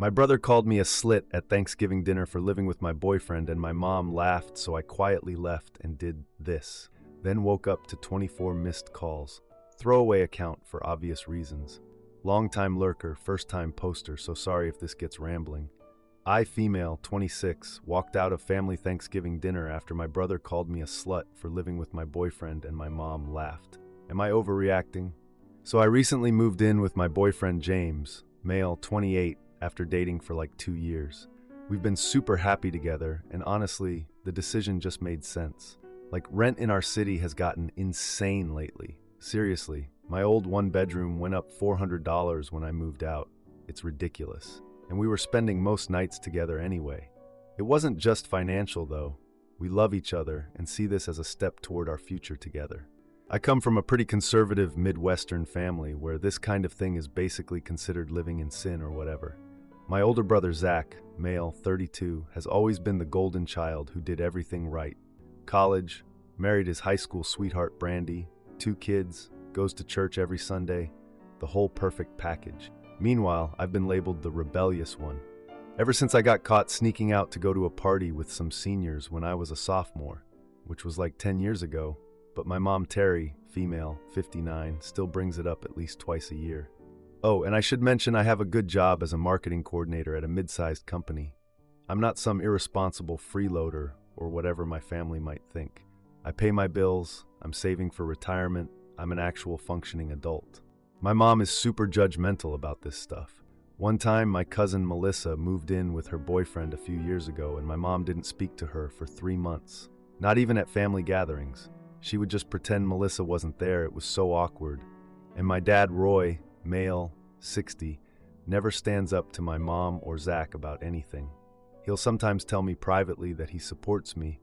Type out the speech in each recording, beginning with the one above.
My brother called me a slit at Thanksgiving dinner for living with my boyfriend, and my mom laughed, so I quietly left and did this. Then woke up to 24 missed calls. Throwaway account for obvious reasons. Long-time lurker, first-time poster, so sorry if this gets rambling. I, female, 26, walked out of family Thanksgiving dinner after my brother called me a slut for living with my boyfriend, and my mom laughed. Am I overreacting? So I recently moved in with my boyfriend James, male, 28, after dating for like 2 years. We've been super happy together, and honestly, the decision just made sense. Like, rent in our city has gotten insane lately. Seriously, my old one-bedroom went up $400 when I moved out. It's ridiculous. And we were spending most nights together anyway. It wasn't just financial, though. We love each other and see this as a step toward our future together. I come from a pretty conservative Midwestern family where this kind of thing is basically considered living in sin or whatever. My older brother Zach, male, 32, has always been the golden child who did everything right. College, married his high school sweetheart Brandy, 2 kids, goes to church every Sunday, the whole perfect package. Meanwhile, I've been labeled the rebellious one. Ever since I got caught sneaking out to go to a party with some seniors when I was a sophomore, which was like 10 years ago, but my mom Terry, female, 59, still brings it up at least twice a year. Oh, and I should mention I have a good job as a marketing coordinator at a mid-sized company. I'm not some irresponsible freeloader or whatever my family might think. I pay my bills, I'm saving for retirement, I'm an actual functioning adult. My mom is super judgmental about this stuff. One time, my cousin Melissa moved in with her boyfriend a few years ago, and my mom didn't speak to her for 3 months. Not even at family gatherings. She would just pretend Melissa wasn't there. It was so awkward. And my dad, Roy, male, 60, never stands up to my mom or Zach about anything. He'll sometimes tell me privately that he supports me,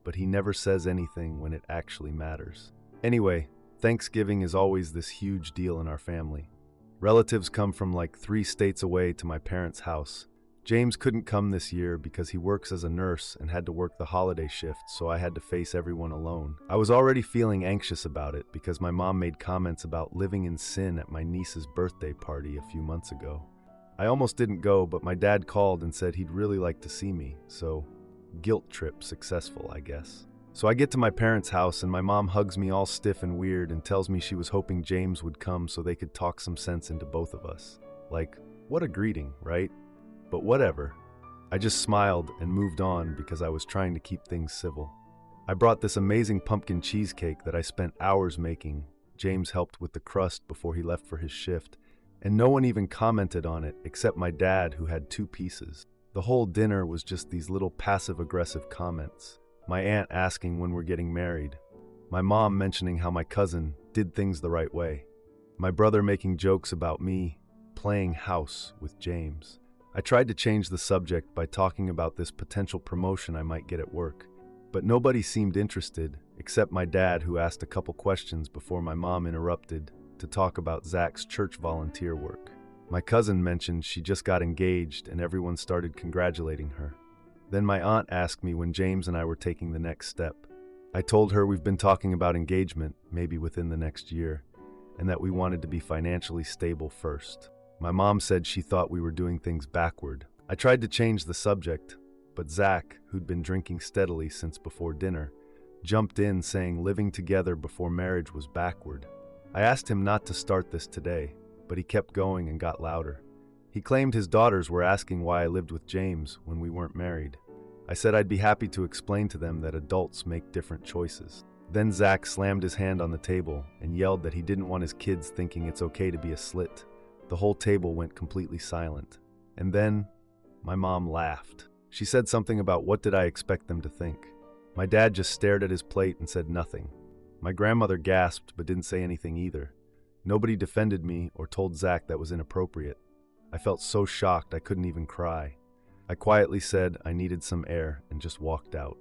but he never says anything when it actually matters. Anyway, Thanksgiving is always this huge deal in our family. Relatives come from like 3 states away to my parents' house. James couldn't come this year because he works as a nurse and had to work the holiday shift, so I had to face everyone alone. I was already feeling anxious about it because my mom made comments about living in sin at my niece's birthday party a few months ago. I almost didn't go, but my dad called and said he'd really like to see me, so guilt trip successful, I guess. So I get to my parents' house and my mom hugs me all stiff and weird and tells me she was hoping James would come so they could talk some sense into both of us. Like, what a greeting, right? But whatever. I just smiled and moved on because I was trying to keep things civil. I brought this amazing pumpkin cheesecake that I spent hours making. James helped with the crust before he left for his shift, and no one even commented on it except my dad, who had 2 pieces. The whole dinner was just these little passive-aggressive comments. My aunt asking when we're getting married. My mom mentioning how my cousin did things the right way. My brother making jokes about me playing house with James. I tried to change the subject by talking about this potential promotion I might get at work, but nobody seemed interested except my dad, who asked a couple questions before my mom interrupted to talk about Zach's church volunteer work. My cousin mentioned she just got engaged and everyone started congratulating her. Then my aunt asked me when James and I were taking the next step. I told her we've been talking about engagement, maybe within the next year, and that we wanted to be financially stable first. My mom said she thought we were doing things backward. I tried to change the subject, but Zach, who'd been drinking steadily since before dinner, jumped in saying living together before marriage was backward. I asked him not to start this today, but he kept going and got louder. He claimed his daughters were asking why I lived with James when we weren't married. I said I'd be happy to explain to them that adults make different choices. Then Zach slammed his hand on the table and yelled that he didn't want his kids thinking it's okay to be a slit. The whole table went completely silent. And then, my mom laughed. She said something about what did I expect them to think. My dad just stared at his plate and said nothing. My grandmother gasped but didn't say anything either. Nobody defended me or told Zach that was inappropriate. I felt so shocked I couldn't even cry. I quietly said I needed some air and just walked out.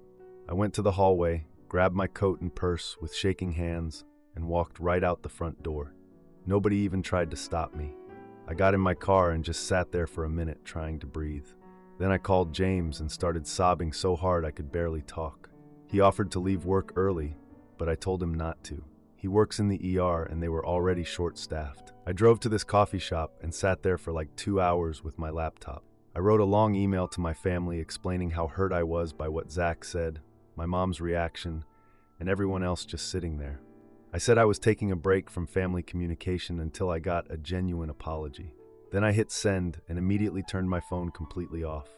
I went to the hallway, grabbed my coat and purse with shaking hands, and walked right out the front door. Nobody even tried to stop me. I got in my car and just sat there for a minute trying to breathe. Then I called James and started sobbing so hard I could barely talk. He offered to leave work early, but I told him not to. He works in the ER and they were already short-staffed. I drove to this coffee shop and sat there for like 2 hours with my laptop. I wrote a long email to my family explaining how hurt I was by what Zach said, my mom's reaction, and everyone else just sitting there. I said I was taking a break from family communication until I got a genuine apology. Then I hit send and immediately turned my phone completely off.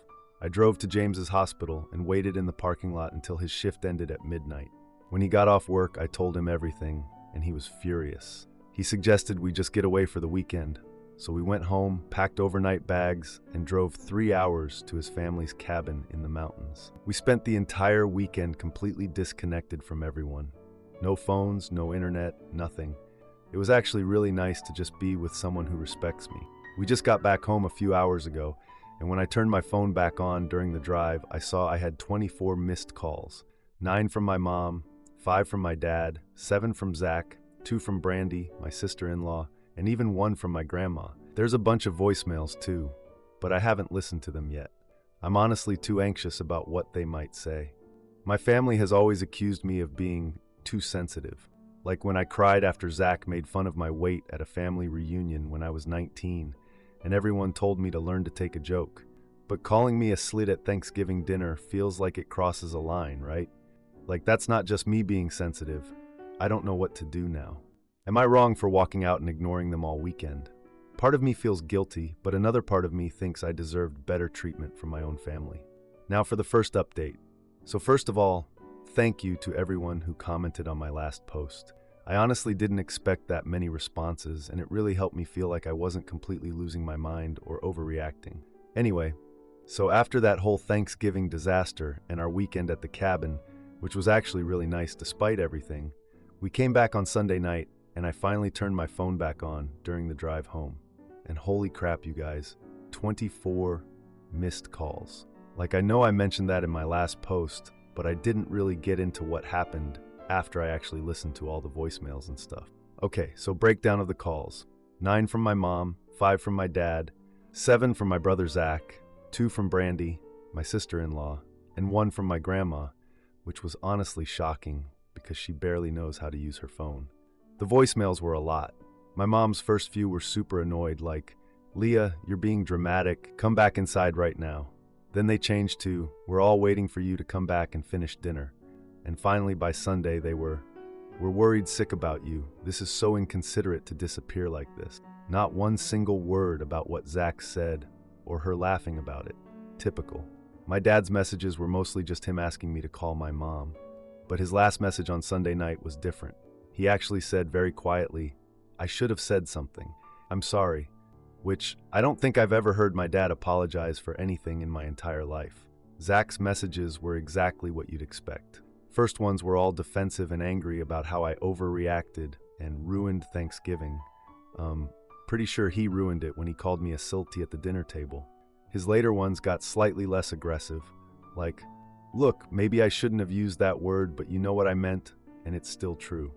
I drove to James's hospital and waited in the parking lot until his shift ended at midnight. When he got off work, I told him everything, and he was furious. He suggested we just get away for the weekend. So we went home, packed overnight bags, and drove 3 hours to his family's cabin in the mountains. We spent the entire weekend completely disconnected from everyone. No phones, no internet, nothing. It was actually really nice to just be with someone who respects me. We just got back home a few hours ago, and when I turned my phone back on during the drive, I saw I had 24 missed calls. 9 from my mom, 5 from my dad, 7 from Zach, 2 from Brandy, my sister-in-law, and even 1 from my grandma. There's a bunch of voicemails too, but I haven't listened to them yet. I'm honestly too anxious about what they might say. My family has always accused me of being too sensitive. Like when I cried after Zach made fun of my weight at a family reunion when I was 19, and everyone told me to learn to take a joke. But calling me a slit at Thanksgiving dinner feels like it crosses a line, right? Like that's not just me being sensitive. I don't know what to do now. Am I wrong for walking out and ignoring them all weekend? Part of me feels guilty, but another part of me thinks I deserved better treatment from my own family. Now for the first update. So first of all, thank you to everyone who commented on my last post. I honestly didn't expect that many responses, and it really helped me feel like I wasn't completely losing my mind or overreacting. Anyway, so after that whole Thanksgiving disaster and our weekend at the cabin, which was actually really nice despite everything, we came back on Sunday night, and I finally turned my phone back on during the drive home. And holy crap, you guys, 24 missed calls. Like, I know I mentioned that in my last post, but I didn't really get into what happened after I actually listened to all the voicemails and stuff. Okay, so breakdown of the calls. 9 from my mom, 5 from my dad, 7 from my brother Zach, 2 from Brandy, my sister-in-law, and 1 from my grandma, which was honestly shocking because she barely knows how to use her phone. The voicemails were a lot. My mom's first few were super annoyed, like, "Leah, you're being dramatic, come back inside right now." Then they changed to, "We're all waiting for you to come back and finish dinner." And finally by Sunday they were, "We're worried sick about you. This is so inconsiderate to disappear like this." Not one single word about what Zach said or her laughing about it. Typical. My dad's messages were mostly just him asking me to call my mom. But his last message on Sunday night was different. He actually said very quietly, "I should have said something. I'm sorry." Which I don't think I've ever heard my dad apologize for anything in my entire life. Zach's messages were exactly what you'd expect. First ones were all defensive and angry about how I overreacted and ruined Thanksgiving. Pretty sure he ruined it when he called me a silty at the dinner table. His later ones got slightly less aggressive, like, "Look, maybe I shouldn't have used that word, but you know what I meant, and it's still true."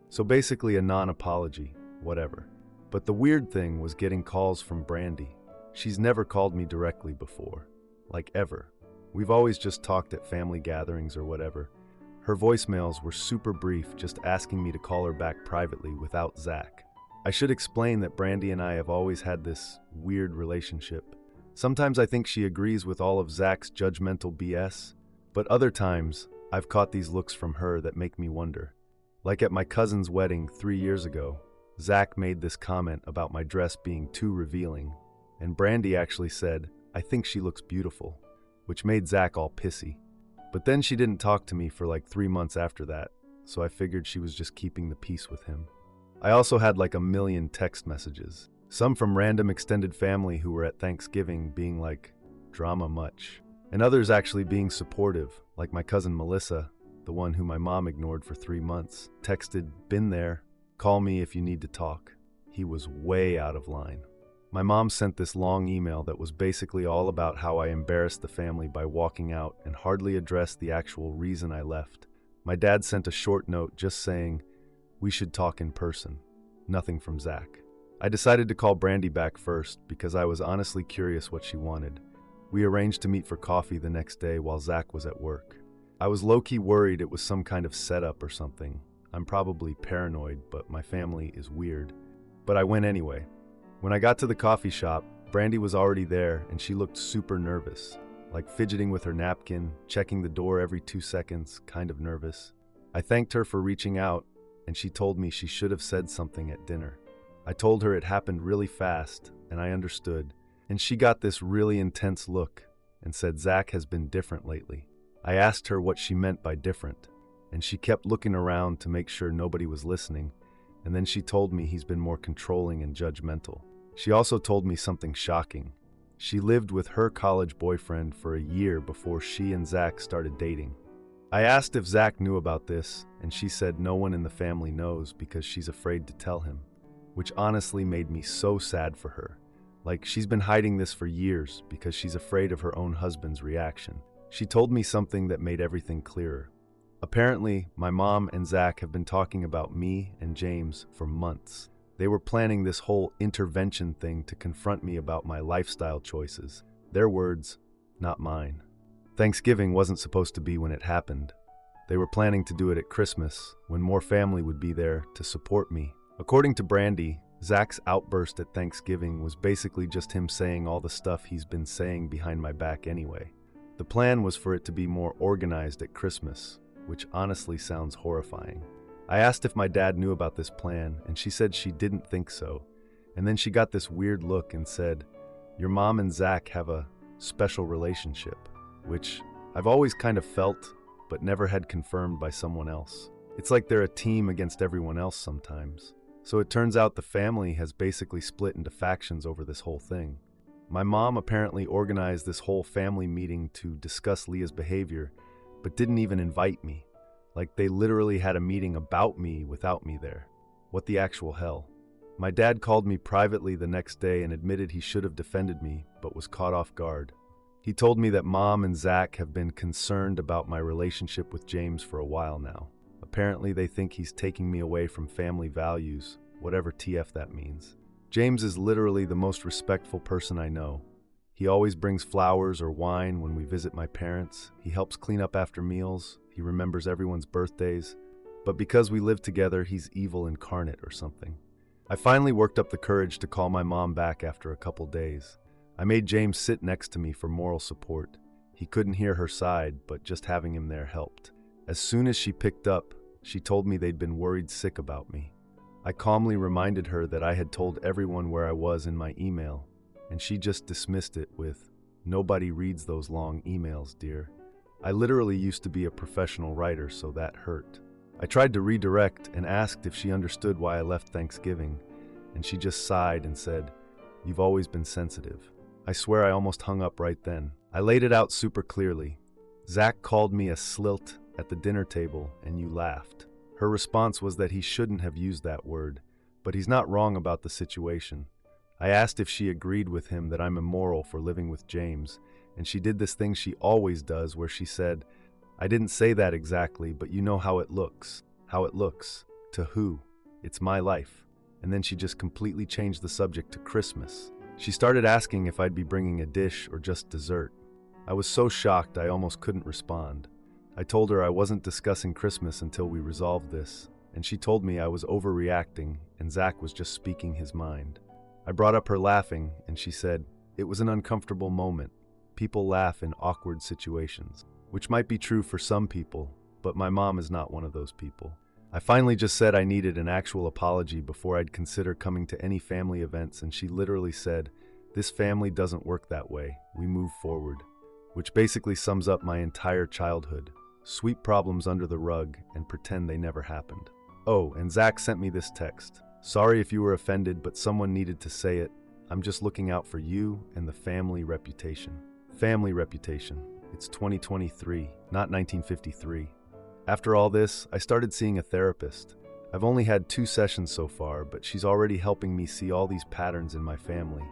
So basically a non-apology, whatever. But the weird thing was getting calls from Brandy. She's never called me directly before, like ever. We've always just talked at family gatherings or whatever. Her voicemails were super brief, just asking me to call her back privately without Zach. I should explain that Brandy and I have always had this weird relationship. Sometimes I think she agrees with all of Zach's judgmental BS, but other times I've caught these looks from her that make me wonder. Like at my cousin's wedding 3 years ago, Zach made this comment about my dress being too revealing, and Brandy actually said, "I think she looks beautiful," which made Zach all pissy. But then she didn't talk to me for like 3 months after that, so I figured she was just keeping the peace with him. I also had like a million text messages, some from random extended family who were at Thanksgiving being like, "Drama much," and others actually being supportive, like my cousin Melissa, the one who my mom ignored for 3 months, texted, "Been there, call me if you need to talk." He was way out of line. My mom sent this long email that was basically all about how I embarrassed the family by walking out and hardly addressed the actual reason I left. My dad sent a short note just saying, "We should talk in person." Nothing from Zach. I decided to call Brandy back first because I was honestly curious what she wanted. We arranged to meet for coffee the next day while Zach was at work. I was low-key worried it was some kind of setup or something. I'm probably paranoid, but my family is weird. But I went anyway. When I got to the coffee shop, Brandy was already there, and she looked super nervous, like fidgeting with her napkin, checking the door every 2 seconds, kind of nervous. I thanked her for reaching out, and she told me she should have said something at dinner. I told her it happened really fast, and I understood, and she got this really intense look and said Zach has been different lately. I asked her what she meant by different, and she kept looking around to make sure nobody was listening, and then she told me he's been more controlling and judgmental. She also told me something shocking. She lived with her college boyfriend for a year before she and Zach started dating. I asked if Zach knew about this, and she said no one in the family knows because she's afraid to tell him, which honestly made me so sad for her. Like, she's been hiding this for years because she's afraid of her own husband's reaction. She told me something that made everything clearer. Apparently, my mom and Zach have been talking about me and James for months. They were planning this whole intervention thing to confront me about my lifestyle choices. Their words, not mine. Thanksgiving wasn't supposed to be when it happened. They were planning to do it at Christmas, when more family would be there to support me. According to Brandy, Zach's outburst at Thanksgiving was basically just him saying all the stuff he's been saying behind my back anyway. The plan was for it to be more organized at Christmas, which honestly sounds horrifying. I asked if my dad knew about this plan, and she said she didn't think so. And then she got this weird look and said, "Your mom and Zach have a special relationship," which I've always kind of felt, but never had confirmed by someone else. It's like they're a team against everyone else sometimes. So it turns out the family has basically split into factions over this whole thing. My mom apparently organized this whole family meeting to discuss Leah's behavior, but didn't even invite me. Like, they literally had a meeting about me without me there. What the actual hell? My dad called me privately the next day and admitted he should have defended me, but was caught off guard. He told me that Mom and Zach have been concerned about my relationship with James for a while now. Apparently they think he's taking me away from family values, whatever TF that means. James is literally the most respectful person I know. He always brings flowers or wine when we visit my parents. He helps clean up after meals. He remembers everyone's birthdays. But because we live together, he's evil incarnate or something. I finally worked up the courage to call my mom back after a couple days. I made James sit next to me for moral support. He couldn't hear her side, but just having him there helped. As soon as she picked up, she told me they'd been worried sick about me. I calmly reminded her that I had told everyone where I was in my email, and she just dismissed it with, "Nobody reads those long emails, dear." I literally used to be a professional writer, so that hurt. I tried to redirect and asked if she understood why I left Thanksgiving, and she just sighed and said, "You've always been sensitive." I swear I almost hung up right then. I laid it out super clearly. Zach called me a slilt at the dinner table, and you laughed. Her response was that he shouldn't have used that word, but he's not wrong about the situation. I asked if she agreed with him that I'm immoral for living with James, and she did this thing she always does where she said, "I didn't say that exactly, but you know how it looks." How it looks? To who? It's my life. And then she just completely changed the subject to Christmas. She started asking if I'd be bringing a dish or just dessert. I was so shocked I almost couldn't respond. I told her I wasn't discussing Christmas until we resolved this, and she told me I was overreacting and Zach was just speaking his mind. I brought up her laughing, and she said, "It was an uncomfortable moment. People laugh in awkward situations," which might be true for some people, but my mom is not one of those people. I finally just said I needed an actual apology before I'd consider coming to any family events, and she literally said, "This family doesn't work that way. We move forward," which basically sums up my entire childhood. Sweep problems under the rug and pretend they never happened. Oh, and Zach sent me this text. "Sorry if you were offended, but someone needed to say it. I'm just looking out for you and the family reputation." Family reputation. It's 2023, not 1953. After all this, I started seeing a therapist. I've only had 2 sessions so far, but she's already helping me see all these patterns in my family.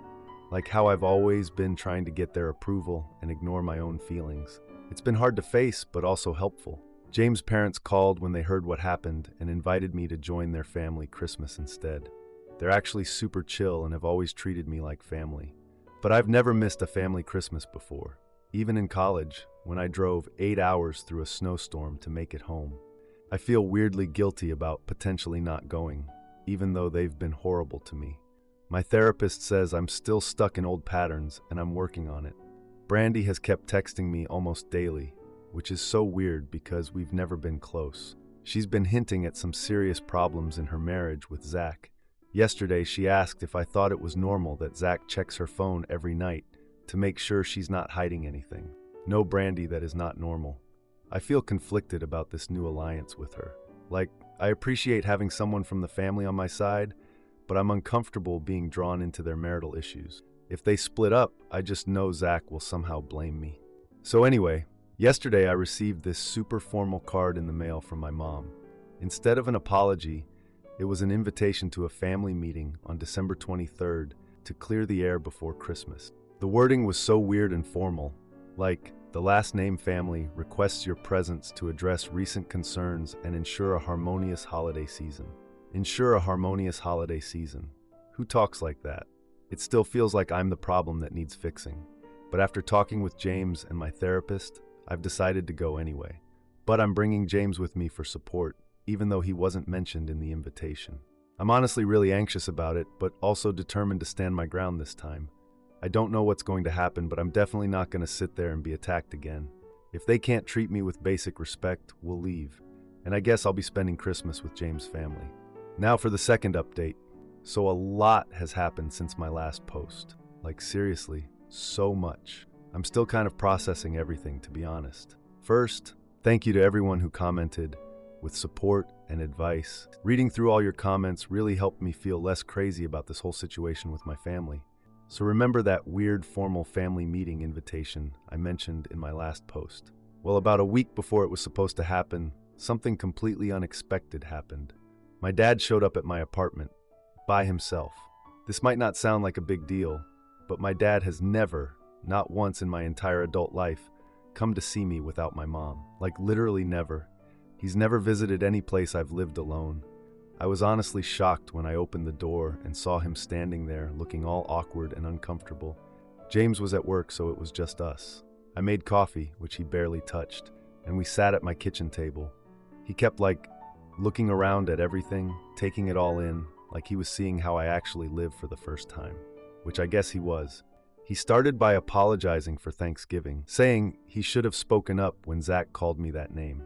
Like how I've always been trying to get their approval and ignore my own feelings. It's been hard to face, but also helpful. James' parents called when they heard what happened and invited me to join their family Christmas instead. They're actually super chill and have always treated me like family. But I've never missed a family Christmas before. Even in college, when I drove 8 hours through a snowstorm to make it home. I feel weirdly guilty about potentially not going, even though they've been horrible to me. My therapist says I'm still stuck in old patterns and I'm working on it. Brandy has kept texting me almost daily, which is so weird because we've never been close. She's been hinting at some serious problems in her marriage with Zach. Yesterday, she asked if I thought it was normal that Zach checks her phone every night to make sure she's not hiding anything. No, Brandy, that is not normal. I feel conflicted about this new alliance with her. I appreciate having someone from the family on my side, but I'm uncomfortable being drawn into their marital issues. If they split up, I just know Zach will somehow blame me. So anyway, yesterday I received this super formal card in the mail from my mom. Instead of an apology, it was an invitation to a family meeting on December 23rd to clear the air before Christmas. The wording was so weird and formal, like, the last name family requests your presence to address recent concerns and ensure a harmonious holiday season. Ensure a harmonious holiday season. Who talks like that? It still feels like I'm the problem that needs fixing. But after talking with James and my therapist, I've decided to go anyway. But I'm bringing James with me for support, even though he wasn't mentioned in the invitation. I'm honestly really anxious about it, but also determined to stand my ground this time. I don't know what's going to happen, but I'm definitely not going to sit there and be attacked again. If they can't treat me with basic respect, we'll leave. And I guess I'll be spending Christmas with James' family. Now for the second update. So a lot has happened since my last post. Seriously, so much. I'm still kind of processing everything, to be honest. First, thank you to everyone who commented with support and advice. Reading through all your comments really helped me feel less crazy about this whole situation with my family. So remember that weird formal family meeting invitation I mentioned in my last post? Well, about a week before it was supposed to happen, something completely unexpected happened. My dad showed up at my apartment, by himself. This might not sound like a big deal, but my dad has never, not once in my entire adult life, come to see me without my mom. Literally never. He's never visited any place I've lived alone. I was honestly shocked when I opened the door and saw him standing there looking all awkward and uncomfortable. James was at work, so it was just us. I made coffee, which he barely touched, and we sat at my kitchen table. He kept looking around at everything, taking it all in, like he was seeing how I actually live for the first time, which I guess he was. He started by apologizing for Thanksgiving, saying he should have spoken up when Zach called me that name.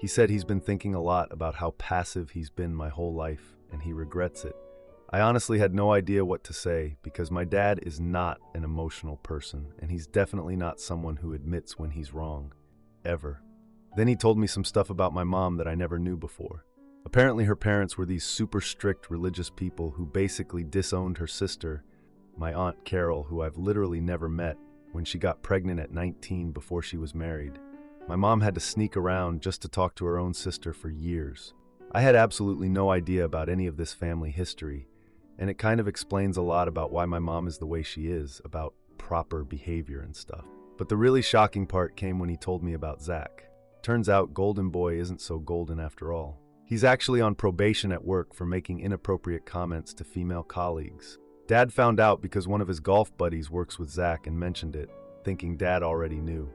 He said he's been thinking a lot about how passive he's been my whole life, and he regrets it. I honestly had no idea what to say because my dad is not an emotional person, and he's definitely not someone who admits when he's wrong. Ever. Then he told me some stuff about my mom that I never knew before. Apparently her parents were these super strict religious people who basically disowned her sister, my Aunt Carol, who I've literally never met, when she got pregnant at 19 before she was married. My mom had to sneak around just to talk to her own sister for years. I had absolutely no idea about any of this family history, and it kind of explains a lot about why my mom is the way she is, about proper behavior and stuff. But the really shocking part came when he told me about Zach. Turns out Golden Boy isn't so golden after all. He's actually on probation at work for making inappropriate comments to female colleagues. Dad found out because one of his golf buddies works with Zach and mentioned it, thinking Dad already knew.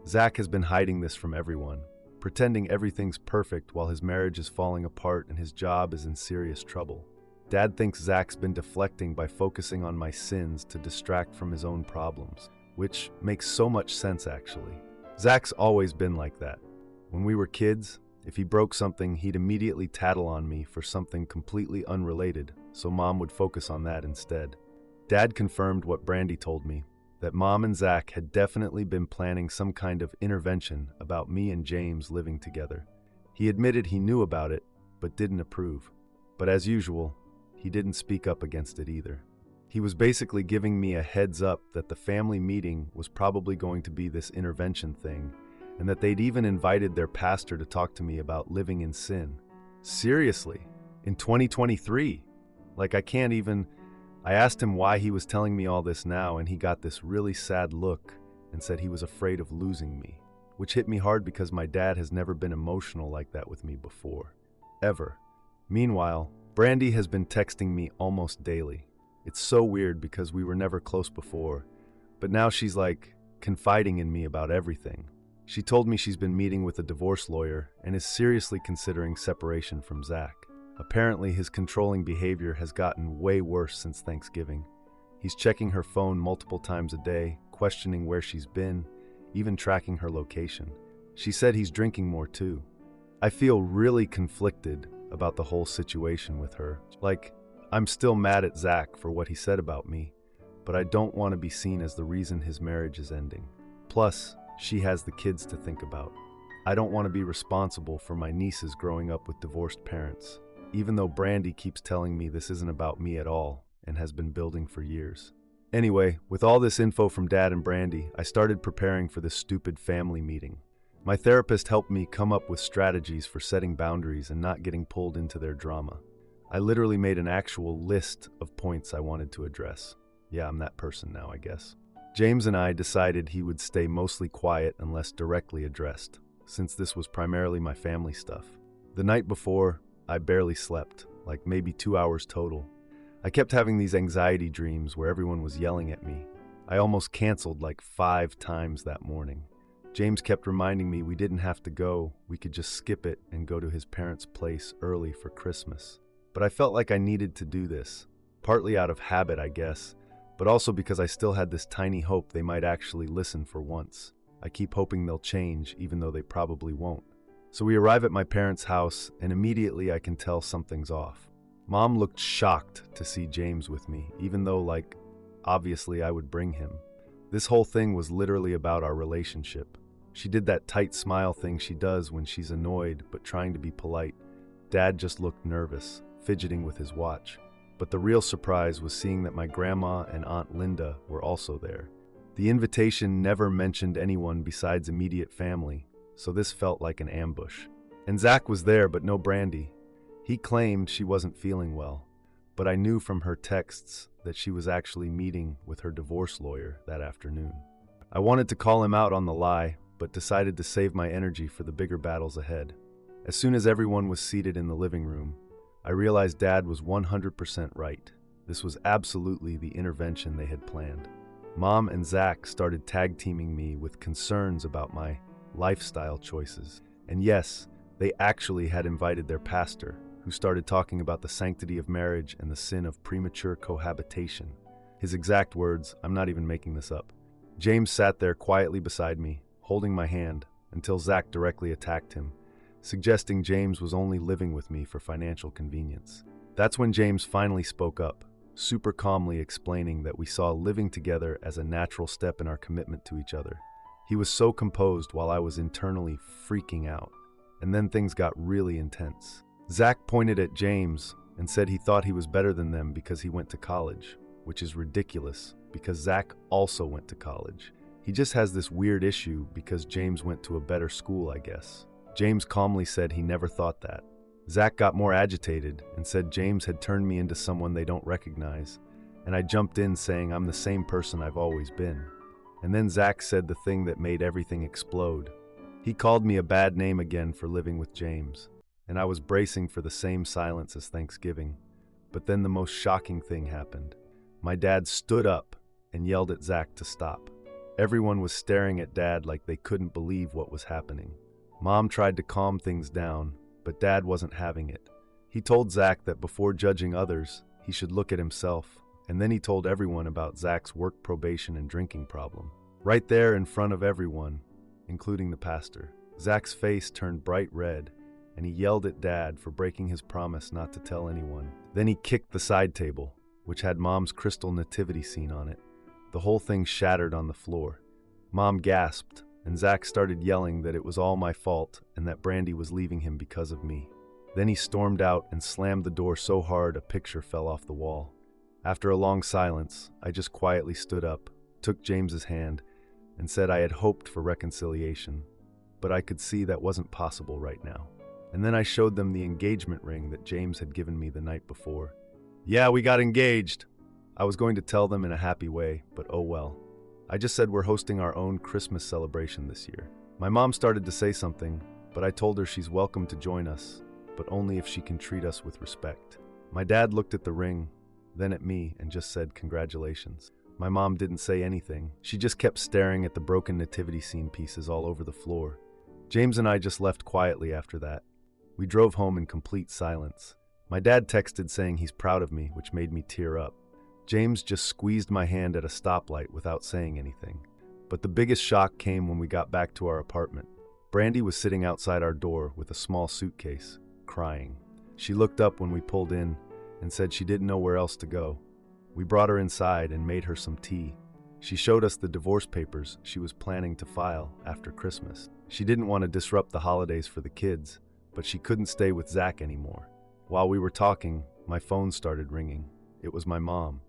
Zach has been hiding this from everyone, pretending everything's perfect while his marriage is falling apart and his job is in serious trouble. Dad thinks Zach's been deflecting by focusing on my sins to distract from his own problems, which makes so much sense actually. Zach's always been like that. When we were kids, if he broke something, he'd immediately tattle on me for something completely unrelated, so Mom would focus on that instead. Dad confirmed what Brandy told me, that Mom and Zach had definitely been planning some kind of intervention about me and James living together. He admitted he knew about it, but didn't approve. But as usual, he didn't speak up against it either. He was basically giving me a heads up that the family meeting was probably going to be this intervention thing, and that they'd even invited their pastor to talk to me about living in sin. Seriously, in 2023? I asked him why he was telling me all this now, and he got this really sad look and said he was afraid of losing me, which hit me hard because my dad has never been emotional like that with me before. Ever. Meanwhile, Brandy has been texting me almost daily. It's so weird because we were never close before, but now she's confiding in me about everything. She told me she's been meeting with a divorce lawyer and is seriously considering separation from Zach. Apparently, his controlling behavior has gotten way worse since Thanksgiving. He's checking her phone multiple times a day, questioning where she's been, even tracking her location. She said he's drinking more too. I feel really conflicted about the whole situation with her. Like, I'm still mad at Zach for what he said about me, but I don't want to be seen as the reason his marriage is ending. Plus, she has the kids to think about. I don't want to be responsible for my nieces growing up with divorced parents, even though Brandy keeps telling me this isn't about me at all and has been building for years. Anyway, with all this info from Dad and Brandy, I started preparing for this stupid family meeting. My therapist helped me come up with strategies for setting boundaries and not getting pulled into their drama. I literally made an actual list of points I wanted to address. Yeah, I'm that person now, I guess. James and I decided he would stay mostly quiet unless directly addressed, since this was primarily my family stuff. The night before, I barely slept, like maybe 2 hours total. I kept having these anxiety dreams where everyone was yelling at me. I almost canceled like 5 times that morning. James kept reminding me we didn't have to go, we could just skip it and go to his parents' place early for Christmas. But I felt like I needed to do this, partly out of habit, I guess, but also because I still had this tiny hope they might actually listen for once. I keep hoping they'll change, even though they probably won't. So we arrive at my parents' house, and immediately I can tell something's off. Mom looked shocked to see James with me, even though, obviously I would bring him. This whole thing was literally about our relationship. She did that tight smile thing she does when she's annoyed but trying to be polite. Dad just looked nervous, fidgeting with his watch. But the real surprise was seeing that my grandma and Aunt Linda were also there. The invitation never mentioned anyone besides immediate family, so this felt like an ambush. And Zach was there, but no Brandy. He claimed she wasn't feeling well, but I knew from her texts that she was actually meeting with her divorce lawyer that afternoon. I wanted to call him out on the lie, but decided to save my energy for the bigger battles ahead. As soon as everyone was seated in the living room, I realized Dad was 100% right. This was absolutely the intervention they had planned. Mom and Zach started tag-teaming me with concerns about my lifestyle choices. And yes, they actually had invited their pastor, who started talking about the sanctity of marriage and the sin of premature cohabitation. His exact words, I'm not even making this up. James sat there quietly beside me, holding my hand, until Zach directly attacked him, suggesting James was only living with me for financial convenience. That's when James finally spoke up, super calmly explaining that we saw living together as a natural step in our commitment to each other. He was so composed while I was internally freaking out. And then things got really intense. Zach pointed at James and said he thought he was better than them because he went to college, which is ridiculous because Zach also went to college. He just has this weird issue because James went to a better school, I guess. James calmly said he never thought that. Zach got more agitated and said James had turned me into someone they don't recognize, and I jumped in saying I'm the same person I've always been. And then Zach said the thing that made everything explode. He called me a bad name again for living with James, and I was bracing for the same silence as Thanksgiving. But then the most shocking thing happened. My dad stood up and yelled at Zach to stop. Everyone was staring at Dad like they couldn't believe what was happening. Mom tried to calm things down, but Dad wasn't having it. He told Zach that before judging others, he should look at himself, and then he told everyone about Zach's work probation and drinking problem. Right there in front of everyone, including the pastor. Zach's face turned bright red, and he yelled at Dad for breaking his promise not to tell anyone. Then he kicked the side table, which had Mom's crystal nativity scene on it. The whole thing shattered on the floor. Mom gasped, and Zach started yelling that it was all my fault and that Brandy was leaving him because of me. Then he stormed out and slammed the door so hard a picture fell off the wall. After a long silence, I just quietly stood up, took James's hand, and said I had hoped for reconciliation, but I could see that wasn't possible right now. And then I showed them the engagement ring that James had given me the night before. Yeah, we got engaged. I was going to tell them in a happy way, but oh well. I just said we're hosting our own Christmas celebration this year. My mom started to say something, but I told her she's welcome to join us, but only if she can treat us with respect. My dad looked at the ring, then at me, and just said congratulations. My mom didn't say anything. She just kept staring at the broken nativity scene pieces all over the floor. James and I just left quietly after that. We drove home in complete silence. My dad texted saying he's proud of me, which made me tear up. James just squeezed my hand at a stoplight without saying anything. But the biggest shock came when we got back to our apartment. Brandy was sitting outside our door with a small suitcase, crying. She looked up when we pulled in and said she didn't know where else to go. We brought her inside and made her some tea. She showed us the divorce papers she was planning to file after Christmas. She didn't want to disrupt the holidays for the kids, but she couldn't stay with Zach anymore. While we were talking, my phone started ringing. It was my mom.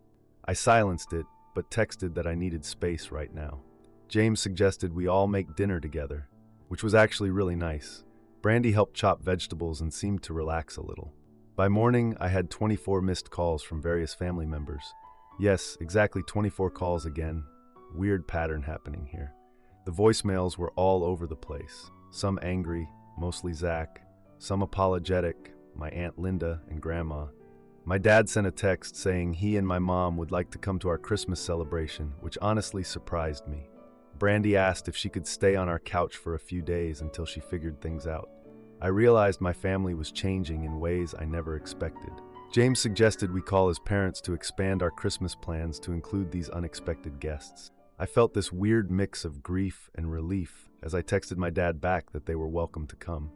I silenced it, but texted that I needed space right now. James suggested we all make dinner together, which was actually really nice. Brandy helped chop vegetables and seemed to relax a little. By morning, I had 24 missed calls from various family members. Yes, exactly 24 calls again. Weird pattern happening here. The voicemails were all over the place. Some angry, mostly Zach. Some apologetic, my Aunt Linda and Grandma. My dad sent a text saying he and my mom would like to come to our Christmas celebration, which honestly surprised me. Brandy asked if she could stay on our couch for a few days until she figured things out. I realized my family was changing in ways I never expected. James suggested we call his parents to expand our Christmas plans to include these unexpected guests. I felt this weird mix of grief and relief as I texted my dad back that they were welcome to come.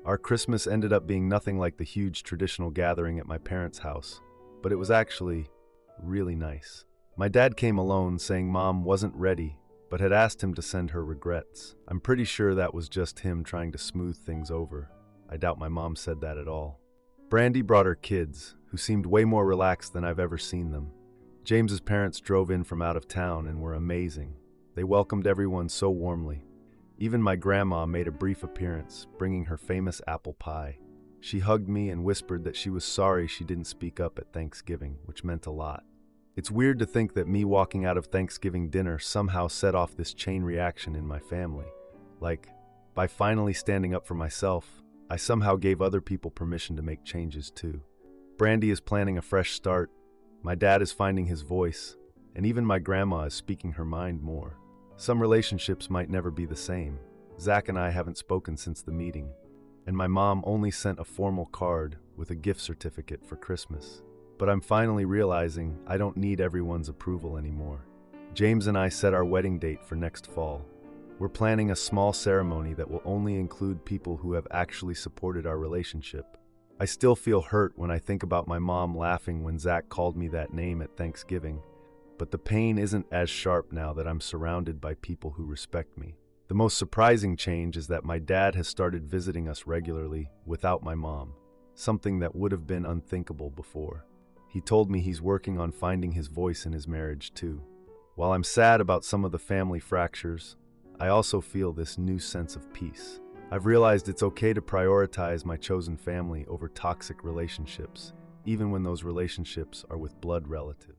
Our Christmas ended up being nothing like the huge traditional gathering at my parents' house, but it was actually really nice. My dad came alone saying Mom wasn't ready, but had asked him to send her regrets. I'm pretty sure that was just him trying to smooth things over. I doubt my mom said that at all. Brandy brought her kids, who seemed way more relaxed than I've ever seen them. James's parents drove in from out of town and were amazing. They welcomed everyone so warmly. Even my grandma made a brief appearance, bringing her famous apple pie. She hugged me and whispered that she was sorry she didn't speak up at Thanksgiving, which meant a lot. It's weird to think that me walking out of Thanksgiving dinner somehow set off this chain reaction in my family. Like, by finally standing up for myself, I somehow gave other people permission to make changes too. Brandy is planning a fresh start, my dad is finding his voice, and even my grandma is speaking her mind more. Some relationships might never be the same. Zach and I haven't spoken since the meeting, and my mom only sent a formal card with a gift certificate for Christmas. But I'm finally realizing I don't need everyone's approval anymore. James and I set our wedding date for next fall. We're planning a small ceremony that will only include people who have actually supported our relationship. I still feel hurt when I think about my mom laughing when Zach called me that name at Thanksgiving, but the pain isn't as sharp now that I'm surrounded by people who respect me. The most surprising change is that my dad has started visiting us regularly without my mom, something that would have been unthinkable before. He told me he's working on finding his voice in his marriage too. While I'm sad about some of the family fractures, I also feel this new sense of peace. I've realized it's okay to prioritize my chosen family over toxic relationships, even when those relationships are with blood relatives.